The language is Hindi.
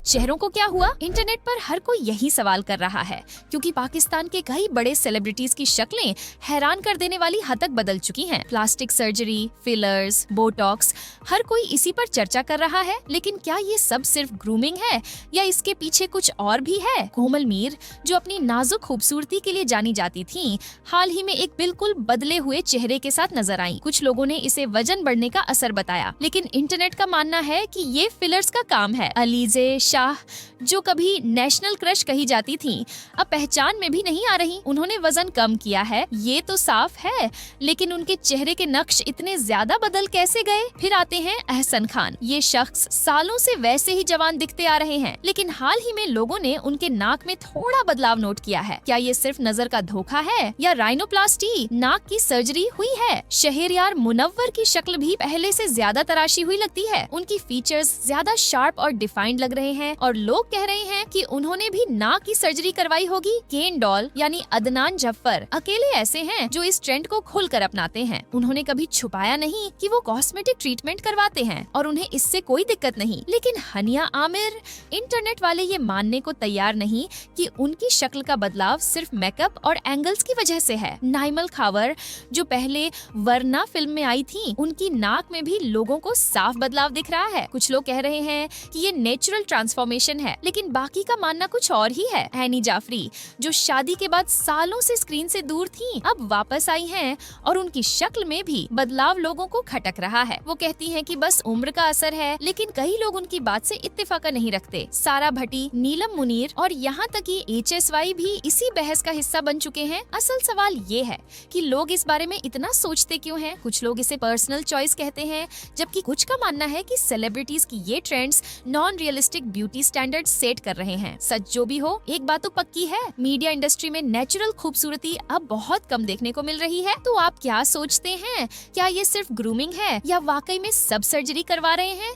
चेहरों को क्या हुआ? इंटरनेट पर हर कोई यही सवाल कर रहा है, क्योंकि पाकिस्तान के कई बड़े सेलिब्रिटीज की शक्लें हैरान कर देने वाली हद तक बदल चुकी हैं। प्लास्टिक सर्जरी, फिलर्स, बोटॉक्स, हर कोई इसी पर चर्चा कर रहा है। लेकिन क्या ये सब सिर्फ ग्रूमिंग है या इसके पीछे कुछ और भी है? कोमल मीर, जो अपनी नाजुक खूबसूरती के लिए जानी जाती थीं, हाल ही में एक बिल्कुल बदले हुए चेहरे के साथ नजर आईं। कुछ लोगों ने इसे वजन बढ़ने का असर बताया, लेकिन इंटरनेट का मानना है कि ये फिलर्स का काम है। अलीजे शाह, जो कभी नेशनल क्रश कही जाती थीं, अब पहचान में भी नहीं आ रही। उन्होंने वजन कम किया है, ये तो साफ है, लेकिन उनके चेहरे के नक्श इतने ज्यादा बदल कैसे गए? फिर आते हैं अहसन खान। ये शख्स सालों से वैसे ही जवान दिखते आ रहे हैं, लेकिन हाल ही में लोगों ने उनके नाक में थोड़ा बदलाव नोट किया है। क्या ये सिर्फ नजर का धोखा है या राइनोप्लास्टी, नाक की सर्जरी हुई है? शहरयार मुनव्वर की शक्ल भी पहले से ज्यादा तराशी हुई लगती है। उनकी फीचर्स ज्यादा शार्प और डिफाइंड लग रहे हैं और लोग कह रहे हैं कि उन्होंने भी नाक की सर्जरी करवाई होगी। केन डॉल यानी अदनान जफ्फर अकेले ऐसे हैं जो इस ट्रेंड को खुलकर अपनाते हैं। उन्होंने कभी छुपाया नहीं कि वो कॉस्मेटिक ट्रीटमेंट करवाते हैं और उन्हें इससे कोई दिक्कत नहीं। लेकिन हनिया आमिर, इंटरनेट वाले ये मानने को तैयार नहीं कि उनकी शक्ल का बदलाव सिर्फ मेकअप और एंगल्स की वजह से है। नाइमल खावर, जो पहले वरना फिल्म में आई थी, उनकी नाक में भी लोगों को साफ बदलाव दिख रहा है। कुछ लोग कह रहे हैं कि ये नेचुरल ट्रांसफॉर्मेशन है, लेकिन बाकी का मानना कुछ और ही है। एनी जाफरी, जो शादी के बाद सालों से स्क्रीन से दूर थी, अब वापस आई हैं और उनकी शक्ल में भी बदलाव लोगों को खटक रहा है। वो कहती हैं कि बस उम्र का असर है, लेकिन कई लोग उनकी बात से इत्तेफाक नहीं रखते। सारा भट्टी, नीलम मुनीर और यहाँ तक कि HSY भी इसी बहस का हिस्सा बन चुके हैं। असल सवाल ये है कि लोग इस बारे में इतना सोचते क्यों हैं? कुछ लोग इसे पर्सनल चॉइस कहते हैं, जबकि कुछ का मानना है कि सेलिब्रिटीज की ये trends non realistic beauty standard set कर रहे हैं। सच जो भी हो, एक बात तो पक्की है, मीडिया इंडस्ट्री में नेचुरल खूबसूरती अब बहुत कम देखने को मिल रही है। तो आप क्या सोचते हैं? क्या ये सिर्फ ग्रूमिंग है या वाकई में सब सर्जरी करवा रहे हैं?